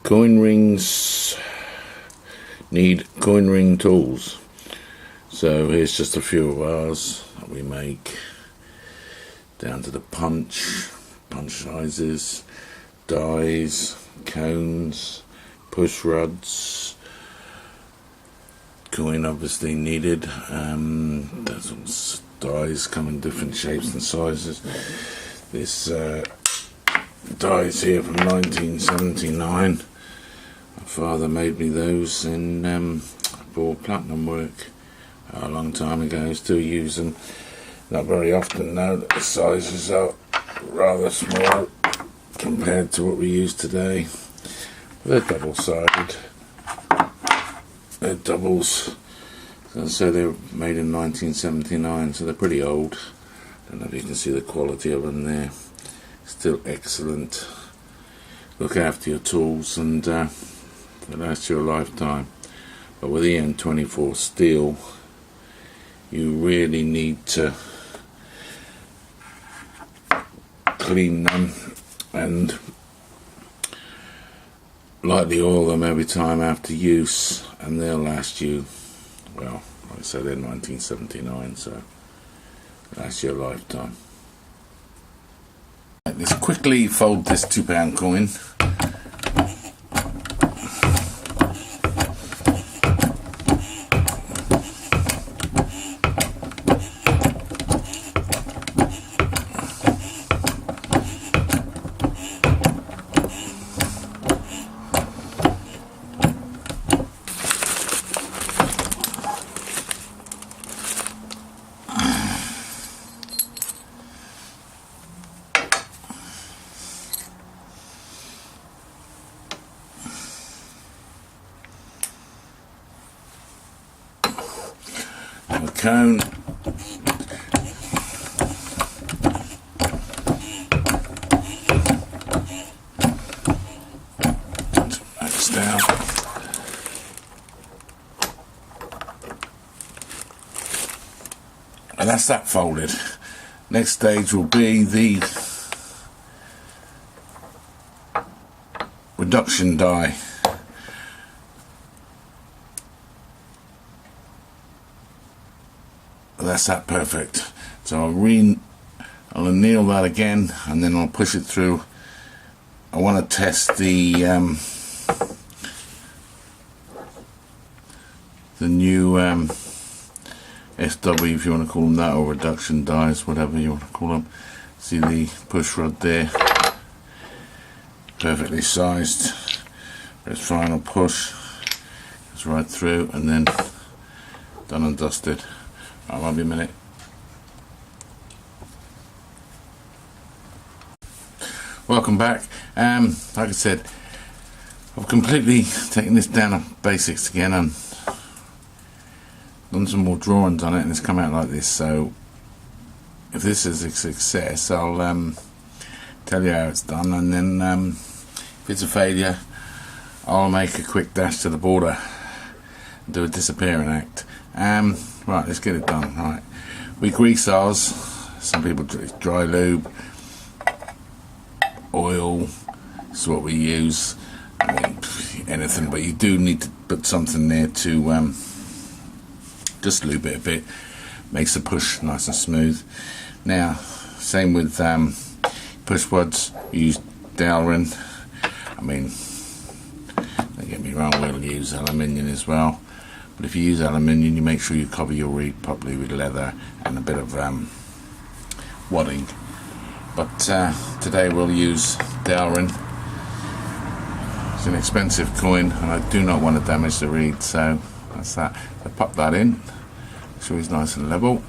Coin rings need coin ring tools. So here's just a few of ours that we make, down to the punch sizes, dies, cones, push rods. Coin obviously needed. There's dies come in different shapes and sizes. This dies here from 1979. My father made me those for platinum work a long time ago. Still use them, not very often now that the sizes are rather small compared to what we use today. They're double-sided. They're doubles. So they were made in 1979, so they're pretty old. I don't know if you can see the quality of them there. Still excellent. Look after your tools and they'll last you a lifetime. But with EN24 steel, you really need to clean them and lightly oil them every time after use, and they'll last you, well, like I said, they're 1979, so last you a lifetime. Let's quickly fold this £2 coin. Cone. Max down. And that's that folded. Next stage will be the reduction die. That's that perfect. So I'll anneal that again, and then I'll push it through. I want to test the new SW, if you want to call them that, or reduction dies, whatever you want to call them. See the push rod there, perfectly sized. Its final push goes right through, and then done and dusted. I won't be a minute. Welcome back. Like I said, I've completely taken this down to basics again and done some more drawings on it, and it's come out like this. So if this is a success, I'll tell you how it's done, and then if it's a failure, I'll make a quick dash to the border and do a disappearing act. Right, let's get it done. Right, we grease ours. Some people dry lube, oil. This is what we use. I mean, anything, but you do need to put something there to just lube it a bit. Makes the push nice and smooth. Now, same with push rods. Use Delrin. I mean, don't get me wrong, we'll use aluminium as well. But if you use aluminium, you make sure you cover your reed properly with leather and a bit of wadding. But today we'll use Delrin. It's an expensive coin, and I do not want to damage the reed, so that's that. I pop that in, make sure it's nice and level.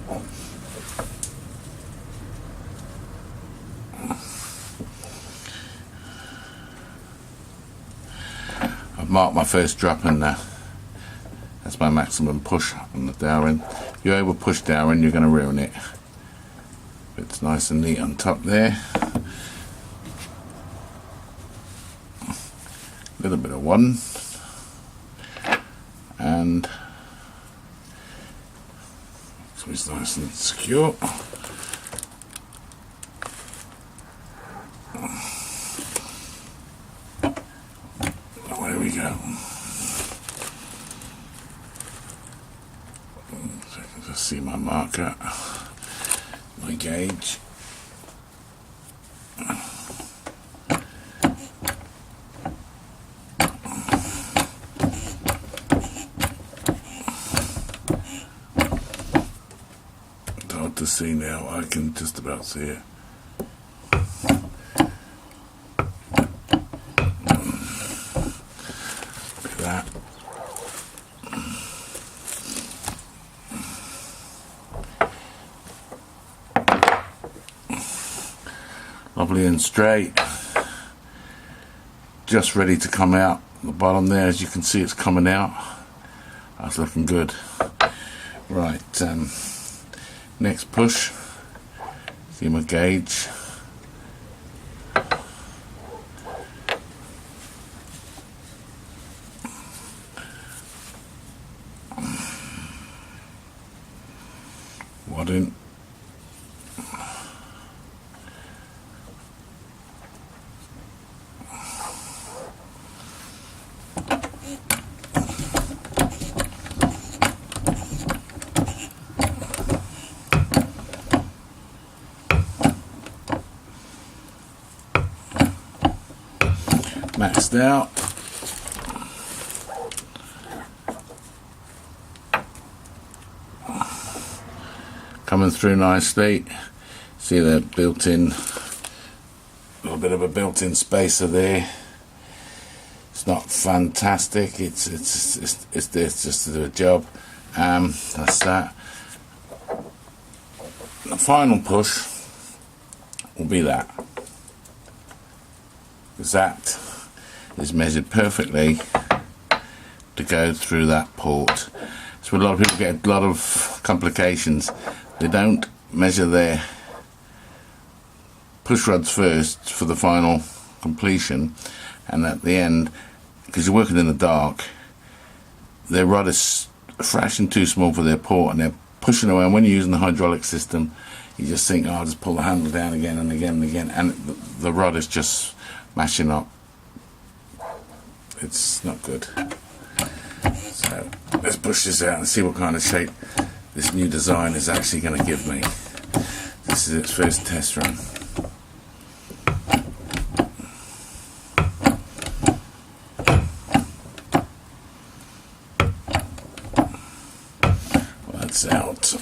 I've marked my first drop in there. That's my maximum push on the Delrin. If you over push Delrin, you're going to ruin it. It's nice and neat on top there. A little bit of one. And so it's nice and secure. go. Just see my marker, my gauge. It's hard to see now, I can just about see it. Look at that. Lovely and straight, just ready to come out. The bottom there, as you can see, it's coming out. That's looking good. Right, next push. See my gauge. Wadding. Maxed out. Coming through nicely. See the built-in, little bit of a built-in spacer there. It's not fantastic. It's there just to do a job. That's that. The final push will be that. Because that is measured perfectly to go through that port. So a lot of people get a lot of complications. They don't measure their push rods first for the final completion, and at the end, because you're working in the dark, their rod is a fraction too small for their port, and they're pushing away. And when you're using the hydraulic system, you just think, oh, I'll just pull the handle down again and again and again, and the rod is just mashing up. It's not good. So let's push this out and see what kind of shape this new design is actually going to give me. This is its first test run. Well, that's out.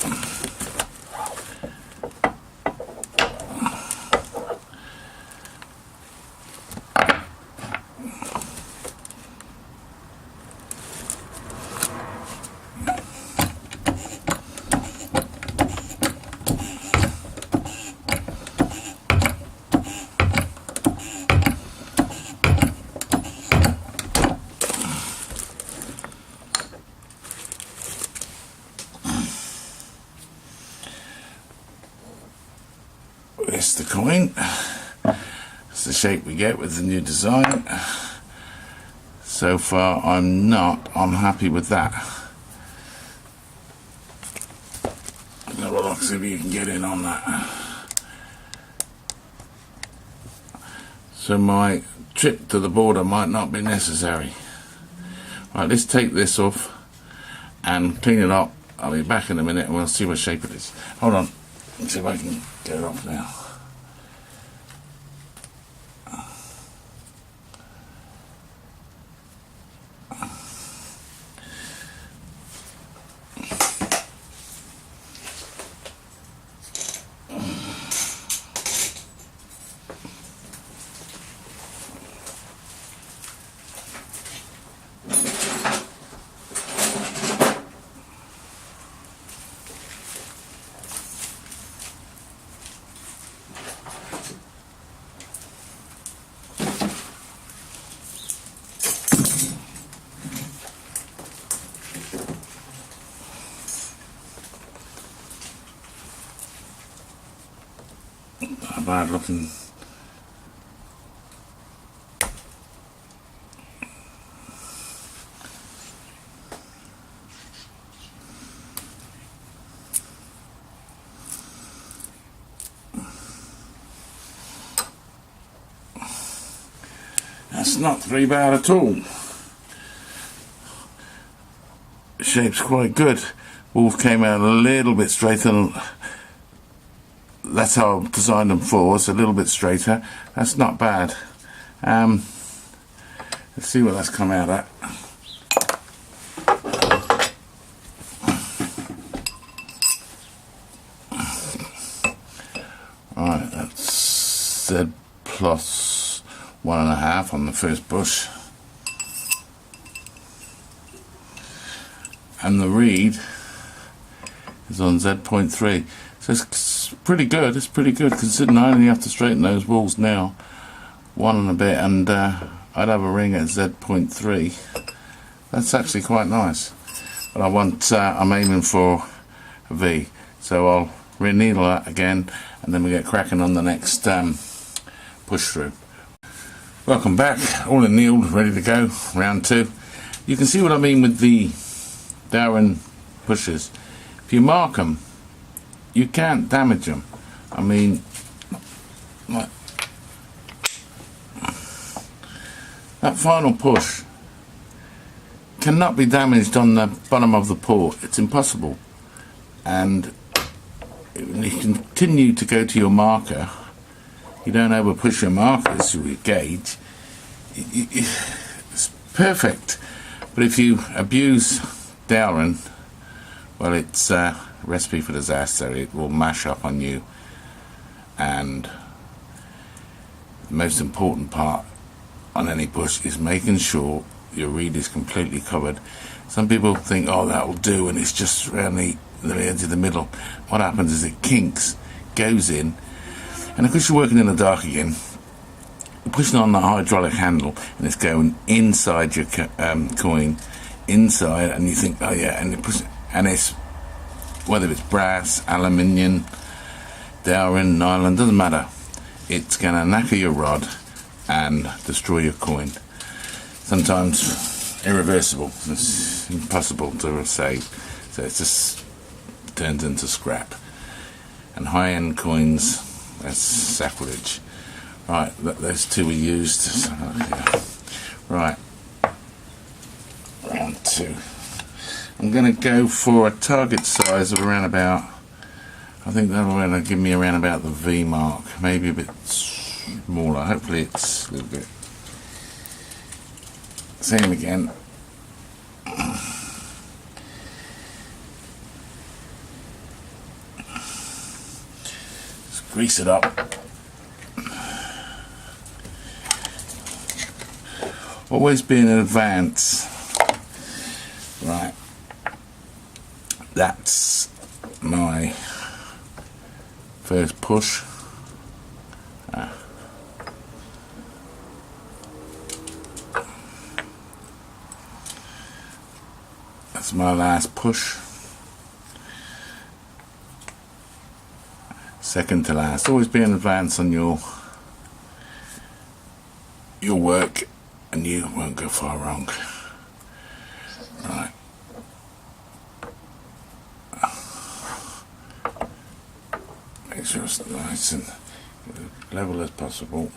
It's the coin. It's the shape we get with the new design. So far I'm happy with that. Have a look, see if you can get in on that. So my trip to the border might not be necessary. Right, let's take this off and clean it up. I'll be back in a minute and we'll see what shape it is. Hold on, let's see if I can get it off now. Bad looking. That's not very bad at all. shape's quite good. Wolf came out a little bit straighter. That's how I've designed them for, so a little bit straighter. That's not bad. Let's see what that's come out at. Right, that's Z plus 1.5 on the first bush. And the reed is on Z.3. So it's pretty good. It's pretty good considering I only have to straighten those walls now, 1 and a bit, and I'd have a ring at Z.3. That's actually quite nice. But I'm aiming for a V, so I'll re-needle that again, and then we get cracking on the next push through. Welcome back, all annealed, ready to go, round 2. You can see what I mean with the Darwin pushers. If you mark them, you can't damage them. I mean, like, that final push cannot be damaged on the bottom of the port. It's impossible. And when you continue to go to your marker, you don't over push your markers with your gauge. It's perfect. But if you abuse Darwin, well, it's a recipe for disaster. It will mash up on you, and the most important part on any push is making sure your reed is completely covered. Some people think, oh, that will do, and it's just around the edge of the middle. What happens is it kinks, goes in, and of course you're working in the dark again, you're pushing on the hydraulic handle, and it's going inside your coin, inside, and you think, oh yeah, and it's whether it's brass, aluminium, Darwin, nylon, doesn't matter. It's going to knacker your rod and destroy your coin. Sometimes irreversible. It's impossible to save. So it just turns into scrap. And high-end coins, that's sacrilege. Right, those two we used. So, yeah. Right. Round 2. I'm going to go for a target size of around about, I think that'll give me around about the V mark, maybe a bit smaller. Hopefully it's a little bit. Same again. Just grease it up. Always be in advance. Right. That's my first push. That's my last push. Second to last. Always be in advance on your work, and you won't go far wrong. Right. Make sure it's nice and level as possible.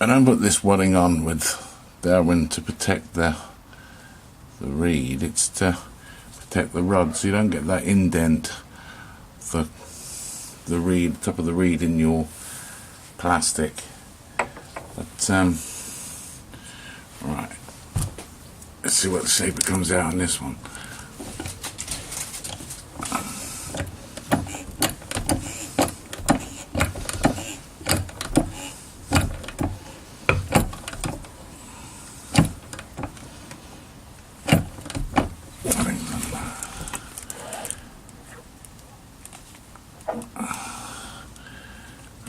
I don't put this wadding on with Darwin to protect the reed. It's to protect the rod, so you don't get that indent for the reed, top of the reed in your plastic. But right, let's see what shape it comes out on this one.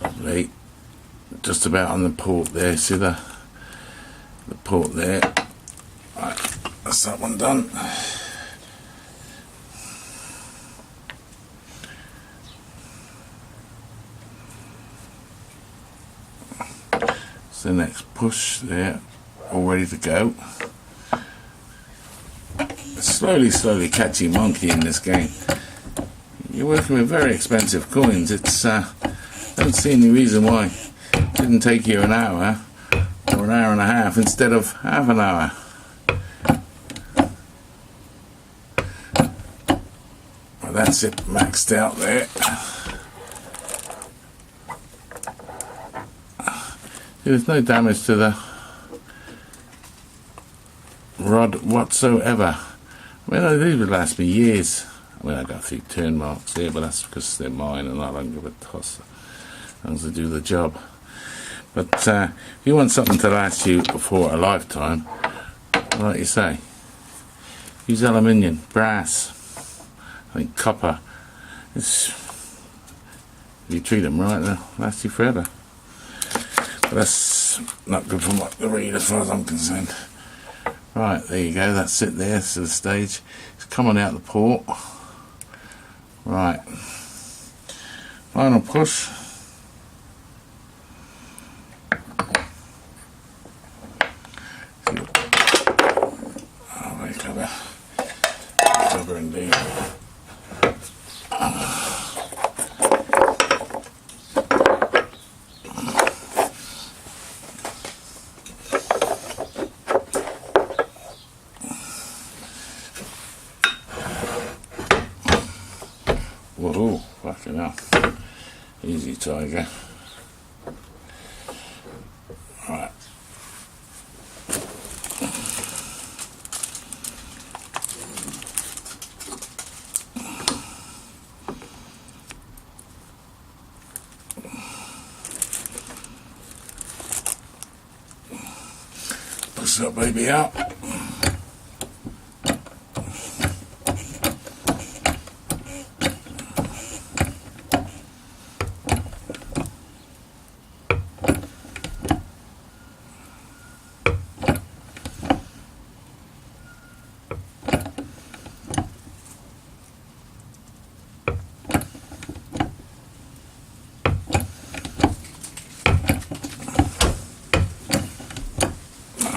Lovely. Just about on the port there, see the port there. Right, that's that one done. So next push there, all ready to go. Slowly catchy monkey in this game. You're working with very expensive coins. It's I don't see any reason why didn't take you an hour or an hour and a half instead of half an hour. Well, that's it maxed out there. There's no damage to the rod whatsoever. I mean, these would last me years. I mean, I got a few turn marks here, but that's because they're mine and I don't give a toss as long as they do the job. But if you want something to last you for a lifetime, like you say, use aluminium, brass, I think copper. If you treat them right, they'll last you forever. But that's not good for the reed as far as I'm concerned. Right, there you go, that's it there, to the stage. It's coming out the port. Right. Final push. Oh, very clever. Clever indeed. Whoa, fucking hell. Easy, tiger. Right. Push that baby out.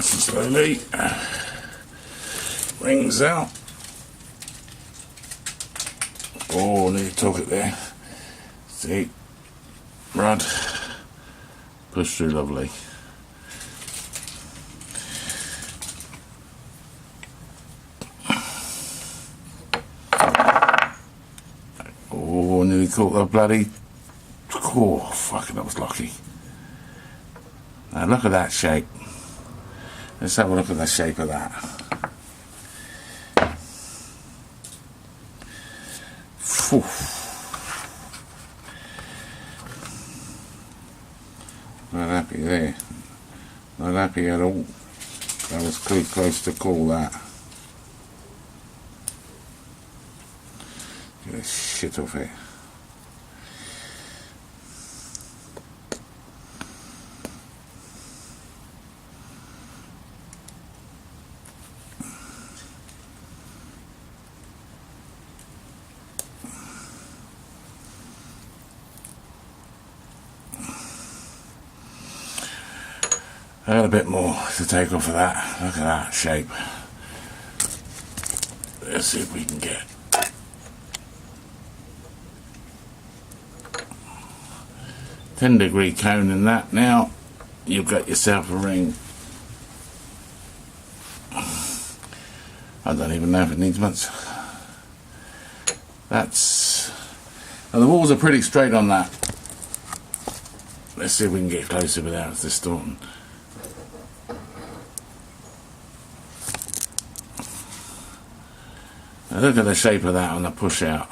Slowly, rings out. Oh, nearly took it there. See, rod, push through lovely. Oh, nearly caught the bloody. Oh, fucking, that was lucky. Now look at that shape. Let's have a look at the shape of that. Whew. Not happy there. Not happy at all. That was too close to call that. Get the shit off it. I got a bit more to take off of that. Look at that shape. Let's see if we can get 10-degree cone in that. Now you've got yourself a ring. I don't even know if it needs much. That's. Now the walls are pretty straight on that. Let's see if we can get closer without distorting. Now look at the shape of that on the push out.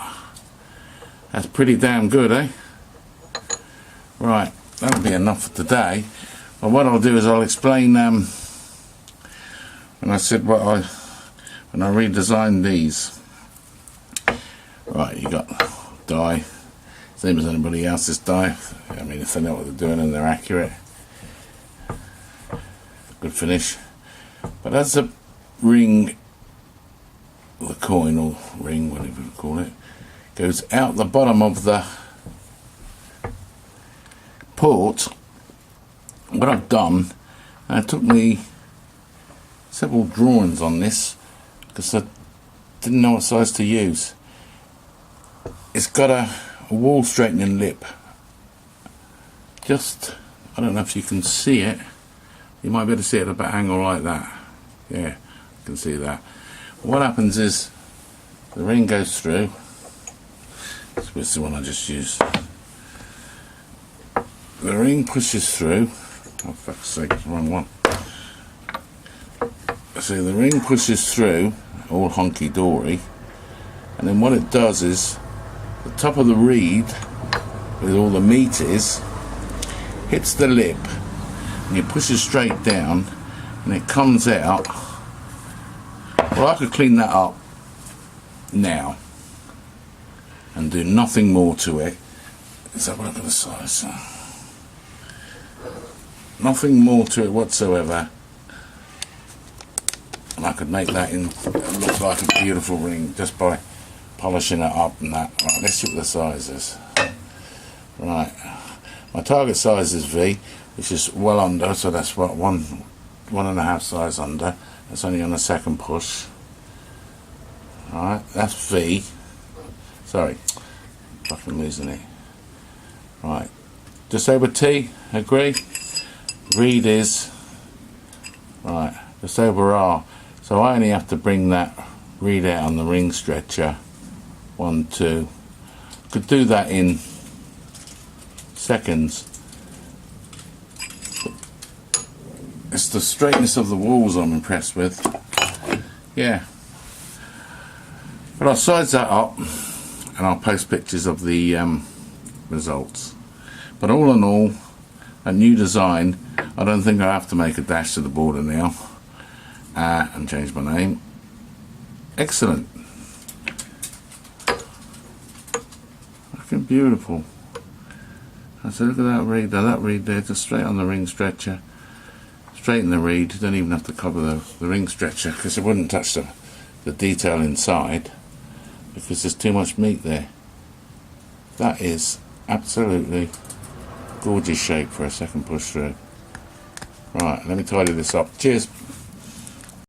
That's pretty damn good, eh? Right, that'll be enough for today. Well, what I'll do is I'll explain when I said when I redesigned these. Right, you got die, same as anybody else's die. I mean, if they know what they're doing and they're accurate, good finish. But as a ring, the coin or ring, whatever you call it, goes out the bottom of the port, what I've done, and it took me several drawings on this because I didn't know what size to use. It's got a wall straightening lip, just I don't know if you can see it. You might be able to see it at an angle like that. Yeah, you can see that. What happens is the ring goes through. This is the one I just used. The ring pushes through. Oh, fuck's sake, it's the wrong one. So the ring pushes through, all honky-dory, and then what it does is the top of the reed, with all the meat is, hits the lip, and you push it straight down, and it comes out. Well, I could clean that up now and do nothing more to it. Let's have a look at the size. Nothing more to it whatsoever, and I could make that look like a beautiful ring just by polishing it up and that. Right, let's see what the size is. Right, my target size is V, which is well under, so that's what, one and a half size under. That's only on the second push. Alright, that's V. Sorry, fucking losing it. Right, just over T, agree? Reed is, right, just over R. So I only have to bring that reed out on the ring stretcher. 1, 2. Could do that in seconds. It's the straightness of the walls I'm impressed with. Yeah. But I'll size that up and I'll post pictures of the results. But all in all, a new design. I don't think I have to make a dash to the border now and change my name. Excellent. Looking beautiful. So look at that reed there. That reed there, just straight on the ring stretcher. Straighten the reed. You don't even have to cover the ring stretcher because it wouldn't touch the detail inside because there's too much meat there. That is absolutely gorgeous shape for a second push through. Right, let me tidy this up. Cheers.